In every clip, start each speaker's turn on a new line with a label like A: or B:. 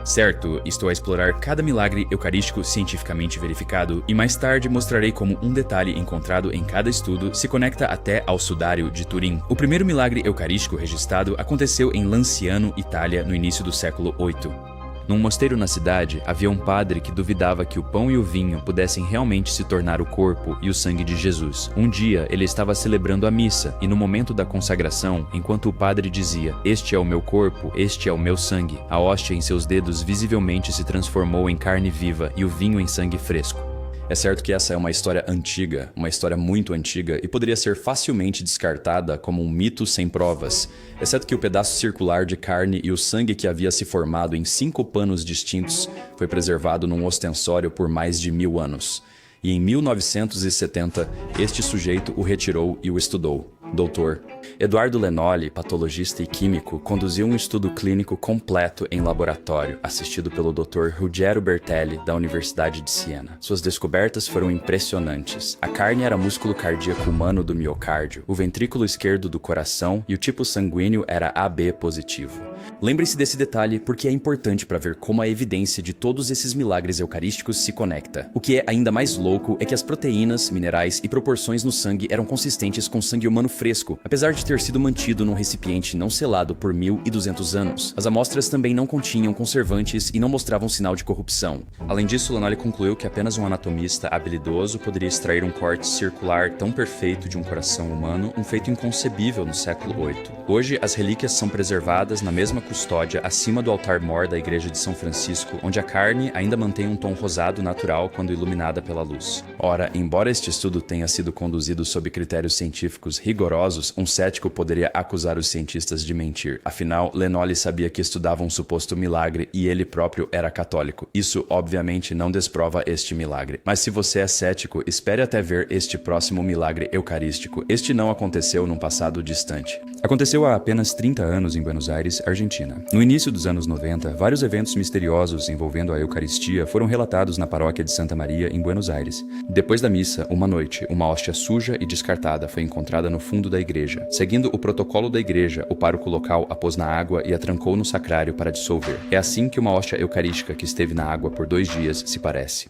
A: Certo, estou a explorar cada milagre eucarístico cientificamente verificado e mais tarde mostrarei como um detalhe encontrado em cada estudo se conecta até ao sudário de Turim. O primeiro milagre eucarístico registrado aconteceu em Lanciano, Itália, no início do século VIII. Num mosteiro na cidade, havia um padre que duvidava que o pão e o vinho pudessem realmente se tornar o corpo e o sangue de Jesus. Um dia, ele estava celebrando a missa e no momento da consagração, enquanto o padre dizia, "Este é o meu corpo, este é o meu sangue", a hóstia em seus dedos visivelmente se transformou em carne viva e o vinho em sangue fresco. É certo que essa é uma história antiga, uma história muito antiga e poderia ser facilmente descartada como um mito sem provas, exceto que o pedaço circular de carne e o sangue que havia se formado em 5 panos distintos foi preservado num ostensório por mais de 1000 anos. E em 1970, este sujeito o retirou e o estudou. Dr. Eduardo Lenoli, patologista e químico, conduziu um estudo clínico completo em laboratório, assistido pelo Dr. Ruggero Bertelli, da Universidade de Siena. Suas descobertas foram impressionantes. A carne era músculo cardíaco humano do miocárdio, o ventrículo esquerdo do coração e o tipo sanguíneo era AB positivo. Lembre-se desse detalhe porque é importante para ver como a evidência de todos esses milagres eucarísticos se conecta. O que é ainda mais louco é que as proteínas, minerais e proporções no sangue eram consistentes com sangue humano fresco, apesar de ter sido mantido num recipiente não selado por 1200 anos. As amostras também não continham conservantes e não mostravam sinal de corrupção. Além disso, Lenoli concluiu que apenas um anatomista habilidoso poderia extrair um corte circular tão perfeito de um coração humano, um feito inconcebível no século VIII. Hoje, as relíquias são preservadas na mesma custódia acima do altar-mor da Igreja de São Francisco, onde a carne ainda mantém um tom rosado natural quando iluminada pela luz. Ora, embora este estudo tenha sido conduzido sob critérios científicos rigorosos, um cético poderia acusar os cientistas de mentir. Afinal, Lenoli sabia que estudava um suposto milagre e ele próprio era católico. Isso, obviamente, não desprova este milagre. Mas se você é cético, espere até ver este próximo milagre eucarístico. Este não aconteceu num passado distante. Aconteceu há apenas 30 anos em Buenos Aires, Argentina. No início dos anos 90, vários eventos misteriosos envolvendo a Eucaristia foram relatados na paróquia de Santa Maria, em Buenos Aires. Depois da missa, uma noite, uma hóstia suja e descartada foi encontrada no fundo da igreja. Seguindo o protocolo da igreja, o pároco local a pôs na água e a trancou no sacrário para dissolver. É assim que uma hóstia eucarística que esteve na água por 2 dias se parece.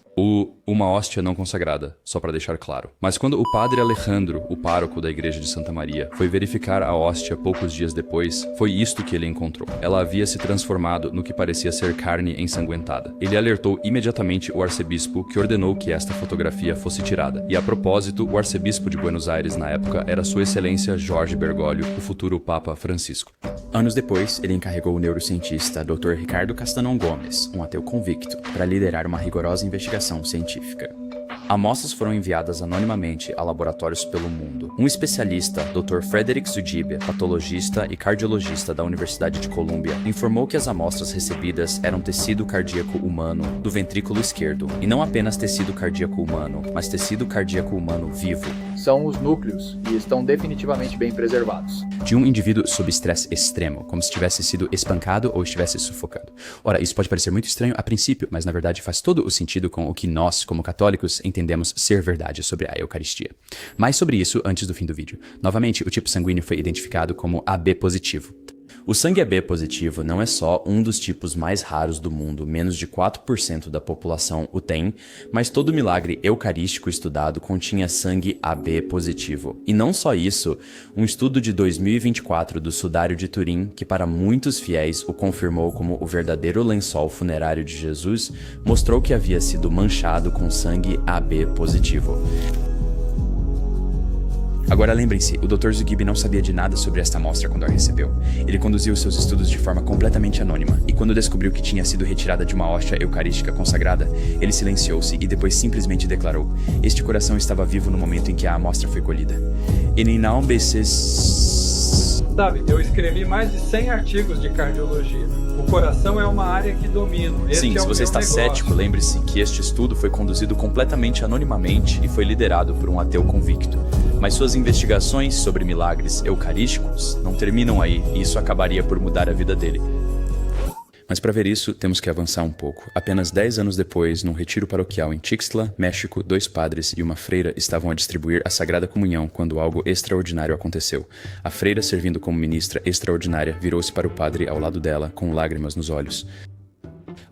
A: Uma hóstia não consagrada, só para deixar claro. Mas quando o padre Alejandro, o pároco da igreja de Santa Maria, foi verificar a hóstia poucos dias depois, foi isto que ele encontrou. Ela havia se transformado no que parecia ser carne ensanguentada. Ele alertou imediatamente o arcebispo, que ordenou que esta fotografia fosse tirada. E a propósito, o arcebispo de Buenos Aires na época era Sua Excelência Jorge Bergoglio, o futuro Papa Francisco. Anos depois, ele encarregou o neurocientista Dr. Ricardo Castanon Gomes, um ateu convicto, para liderar uma rigorosa investigação científica. Amostras foram enviadas anonimamente a laboratórios pelo mundo. Um especialista, Dr. Frederick Zudibia, patologista e cardiologista da Universidade de Colômbia, informou que as amostras recebidas eram tecido cardíaco humano do ventrículo esquerdo, e não apenas tecido cardíaco humano, mas tecido cardíaco humano vivo.
B: São os núcleos e estão definitivamente bem preservados.
A: De um indivíduo sob estresse extremo, como se tivesse sido espancado ou estivesse sufocado. Ora, isso pode parecer muito estranho a princípio, mas na verdade faz todo o sentido com o que nós, como católicos, entendemos ser verdade sobre a Eucaristia. Mais sobre isso antes do fim do vídeo. Novamente, o tipo sanguíneo foi identificado como AB positivo. O sangue AB positivo não é só um dos tipos mais raros do mundo, menos de 4% da população o tem, mas todo milagre eucarístico estudado continha sangue AB positivo. E não só isso, um estudo de 2024 do Sudário de Turim, que para muitos fiéis o confirmou como o verdadeiro lençol funerário de Jesus, mostrou que havia sido manchado com sangue AB positivo. Agora lembrem-se, o Dr. Zugib não sabia de nada sobre esta amostra quando a recebeu. Ele conduziu seus estudos de forma completamente anônima, e quando descobriu que tinha sido retirada de uma hóstia eucarística consagrada, ele silenciou-se e depois simplesmente declarou: "Este coração estava vivo no momento em que a amostra foi colhida."
C: Sabe, eu escrevi mais de 100 artigos de cardiologia. O coração é uma área que domino.
A: Sim, se você está cético, lembre-se que este estudo foi conduzido completamente anonimamente e foi liderado por um ateu convicto. Mas suas investigações sobre milagres eucarísticos não terminam aí, e isso acabaria por mudar a vida dele. Mas para ver isso, temos que avançar um pouco. Apenas 10 anos depois, num retiro paroquial em Tixtla, México, 2 padres e uma freira estavam a distribuir a Sagrada Comunhão quando algo extraordinário aconteceu. A freira, servindo como ministra extraordinária, virou-se para o padre ao lado dela, com lágrimas nos olhos.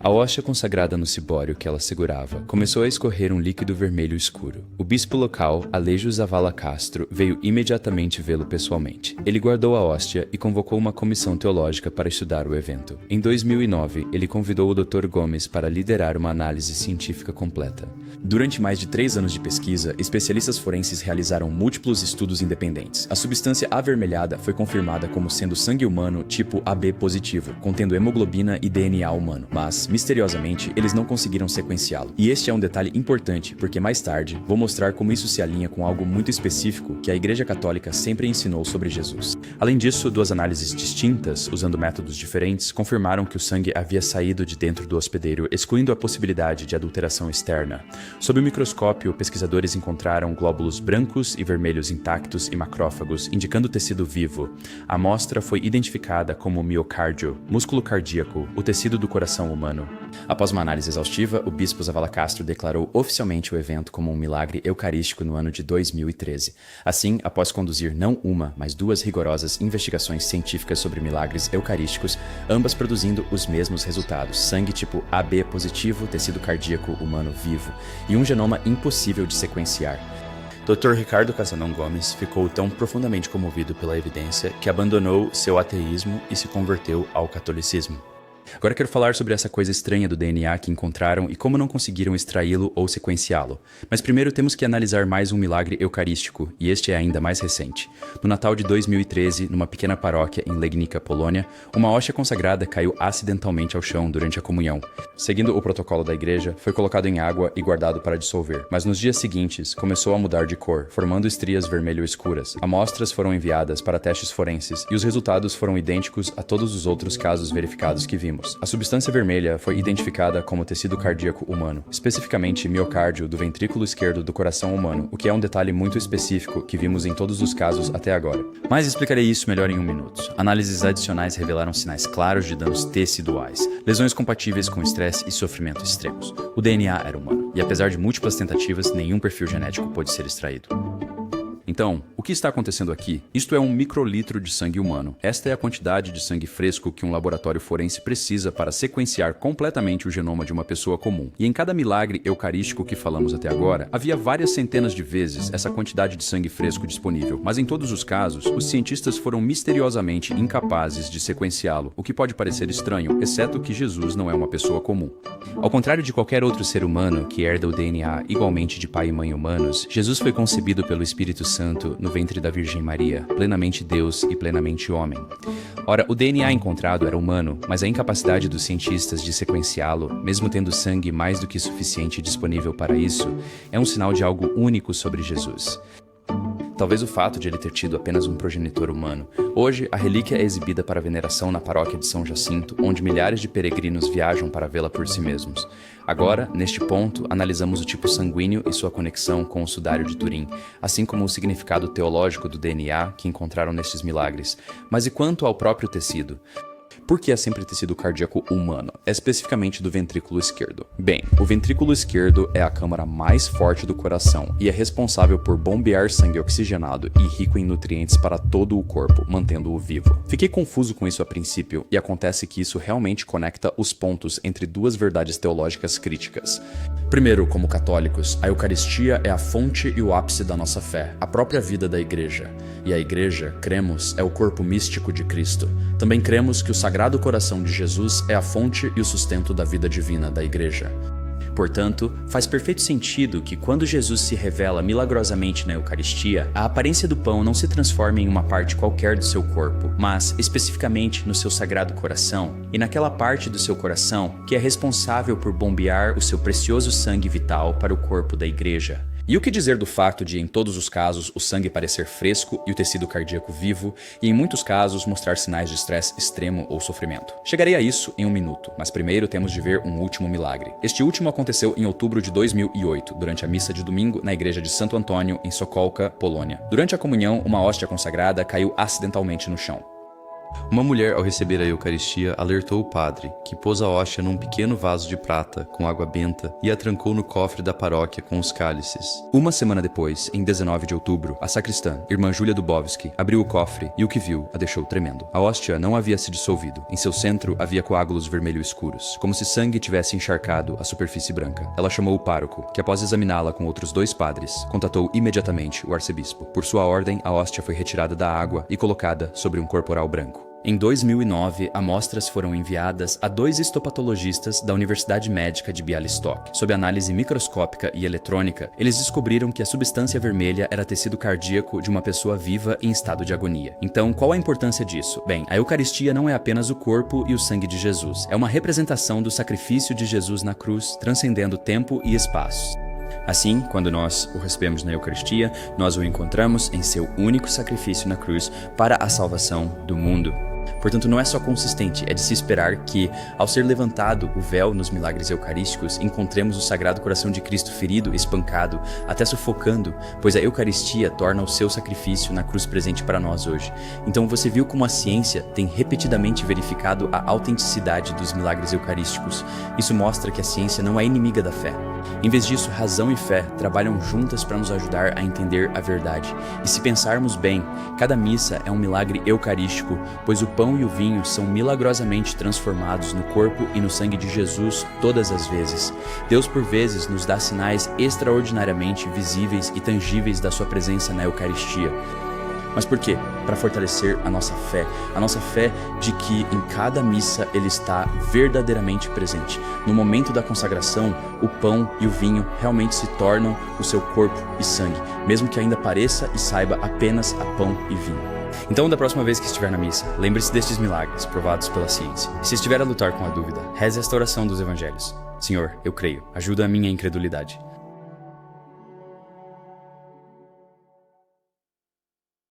A: A hóstia consagrada no cibório que ela segurava começou a escorrer um líquido vermelho escuro. O bispo local, Alejo Zavala Castro, veio imediatamente vê-lo pessoalmente. Ele guardou a hóstia e convocou uma comissão teológica para estudar o evento. Em 2009, ele convidou o Dr. Gomes para liderar uma análise científica completa. Durante mais de 3 anos de pesquisa, especialistas forenses realizaram múltiplos estudos independentes. A substância avermelhada foi confirmada como sendo sangue humano tipo AB positivo, contendo hemoglobina e DNA humano, mas, misteriosamente, eles não conseguiram sequenciá-lo. E este é um detalhe importante, porque mais tarde vou mostrar como isso se alinha com algo muito específico que a Igreja Católica sempre ensinou sobre Jesus. Além disso, 2 análises distintas, usando métodos diferentes, confirmaram que o sangue havia saído de dentro do hospedeiro, excluindo a possibilidade de adulteração externa. Sob o microscópio, pesquisadores encontraram glóbulos brancos e vermelhos intactos e macrófagos, indicando tecido vivo. A amostra foi identificada como miocárdio, músculo cardíaco, o tecido do coração humano. Após uma análise exaustiva, o bispo Zavala Castro declarou oficialmente o evento como um milagre eucarístico no ano de 2013. Assim, após conduzir não uma, mas 2 rigorosas investigações científicas sobre milagres eucarísticos, ambas produzindo os mesmos resultados: sangue tipo AB positivo, tecido cardíaco humano vivo, e um genoma impossível de sequenciar. Dr. Ricardo Casanon Gomes ficou tão profundamente comovido pela evidência que abandonou seu ateísmo e se converteu ao catolicismo. Agora quero falar sobre essa coisa estranha do DNA que encontraram e como não conseguiram extraí-lo ou sequenciá-lo. Mas primeiro temos que analisar mais um milagre eucarístico, e este é ainda mais recente. No Natal de 2013, numa pequena paróquia em Legnica, Polônia, uma hóstia consagrada caiu acidentalmente ao chão durante a comunhão. Seguindo o protocolo da igreja, foi colocado em água e guardado para dissolver. Mas nos dias seguintes, começou a mudar de cor, formando estrias vermelho-escuras. Amostras foram enviadas para testes forenses, e os resultados foram idênticos a todos os outros casos verificados que vimos. A substância vermelha foi identificada como tecido cardíaco humano, especificamente miocárdio do ventrículo esquerdo do coração humano, o que é um detalhe muito específico que vimos em todos os casos até agora. Mas explicarei isso melhor em 1 minuto. Análises adicionais revelaram sinais claros de danos teciduais, lesões compatíveis com estresse e sofrimento extremos. O DNA era humano, e apesar de múltiplas tentativas, nenhum perfil genético pôde ser extraído. Então, o que está acontecendo aqui? Isto é 1 microlitro de sangue humano. Esta é a quantidade de sangue fresco que um laboratório forense precisa para sequenciar completamente o genoma de uma pessoa comum. E em cada milagre eucarístico que falamos até agora, havia várias centenas de vezes essa quantidade de sangue fresco disponível. Mas em todos os casos, os cientistas foram misteriosamente incapazes de sequenciá-lo, o que pode parecer estranho, exceto que Jesus não é uma pessoa comum. Ao contrário de qualquer outro ser humano que herda o DNA igualmente de pai e mãe humanos, Jesus foi concebido pelo Espírito Santo no ventre da Virgem Maria, plenamente Deus e plenamente homem. Ora, o DNA encontrado era humano, mas a incapacidade dos cientistas de sequenciá-lo, mesmo tendo sangue mais do que suficiente disponível para isso, é um sinal de algo único sobre Jesus. Talvez o fato de ele ter tido apenas um progenitor humano. Hoje, a relíquia é exibida para veneração na paróquia de São Jacinto, onde milhares de peregrinos viajam para vê-la por si mesmos. Agora, neste ponto, analisamos o tipo sanguíneo e sua conexão com o sudário de Turim, assim como o significado teológico do DNA que encontraram nestes milagres. Mas e quanto ao próprio tecido? Por que é sempre tecido cardíaco humano, especificamente do ventrículo esquerdo? Bem, o ventrículo esquerdo é a câmara mais forte do coração e é responsável por bombear sangue oxigenado e rico em nutrientes para todo o corpo, mantendo-o vivo. Fiquei confuso com isso a princípio, e acontece que isso realmente conecta os pontos entre 2 verdades teológicas críticas. Primeiro, como católicos, a Eucaristia é a fonte e o ápice da nossa fé, a própria vida da Igreja. E a Igreja, cremos, é o corpo místico de Cristo. Também cremos que o Sagrado Coração de Jesus é a fonte e o sustento da vida divina da Igreja. Portanto, faz perfeito sentido que quando Jesus se revela milagrosamente na Eucaristia, a aparência do pão não se transforme em uma parte qualquer do seu corpo, mas especificamente no seu Sagrado Coração, e naquela parte do seu coração que é responsável por bombear o seu precioso sangue vital para o corpo da Igreja. E o que dizer do fato de, em todos os casos, o sangue parecer fresco e o tecido cardíaco vivo, e em muitos casos mostrar sinais de estresse extremo ou sofrimento? Chegarei a isso em 1 minuto, mas primeiro temos de ver um último milagre. Este último aconteceu em outubro de 2008, durante a missa de domingo na igreja de Santo Antônio, em Sokolka, Polônia. Durante a comunhão, uma hóstia consagrada caiu acidentalmente no chão. Uma mulher, ao receber a Eucaristia, alertou o padre, que pôs a hóstia num pequeno vaso de prata com água benta e a trancou no cofre da paróquia com os cálices. Uma semana depois, em 19 de outubro, a sacristã, irmã Júlia Dubowski, abriu o cofre e o que viu a deixou tremendo. A hóstia não havia se dissolvido. Em seu centro havia coágulos vermelho escuros, como se sangue tivesse encharcado a superfície branca. Ela chamou o pároco, que após examiná-la com outros 2 padres, contatou imediatamente o arcebispo. Por sua ordem, a hóstia foi retirada da água e colocada sobre um corporal branco. Em 2009, amostras foram enviadas a 2 histopatologistas da Universidade Médica de Bialystok. Sob análise microscópica e eletrônica, eles descobriram que a substância vermelha era tecido cardíaco de uma pessoa viva em estado de agonia. Então, qual a importância disso? Bem, a Eucaristia não é apenas o corpo e o sangue de Jesus. É uma representação do sacrifício de Jesus na cruz, transcendendo tempo e espaços. Assim, quando nós o recebemos na Eucaristia, nós o encontramos em seu único sacrifício na cruz para a salvação do mundo. Portanto, não é só consistente, é de se esperar que, ao ser levantado o véu nos milagres eucarísticos, encontremos o Sagrado Coração de Cristo ferido, espancado, até sufocando, pois a Eucaristia torna o seu sacrifício na cruz presente para nós hoje. Então você viu como a ciência tem repetidamente verificado a autenticidade dos milagres eucarísticos. Isso mostra que a ciência não é inimiga da fé. Em vez disso, razão e fé trabalham juntas para nos ajudar a entender a verdade. E se pensarmos bem, cada missa é um milagre eucarístico, pois o pão e o vinho são milagrosamente transformados no corpo e no sangue de Jesus todas as vezes. Deus por vezes nos dá sinais extraordinariamente visíveis e tangíveis da sua presença na Eucaristia. Mas por quê? Para fortalecer a nossa fé de que em cada missa Ele está verdadeiramente presente. No momento da consagração, o pão e o vinho realmente se tornam o seu corpo e sangue, mesmo que ainda pareça e saiba apenas a pão e vinho. Então, da próxima vez que estiver na missa, lembre-se destes milagres provados pela ciência. E se estiver a lutar com a dúvida, reze esta oração dos evangelhos. Senhor, eu creio, ajuda a minha incredulidade.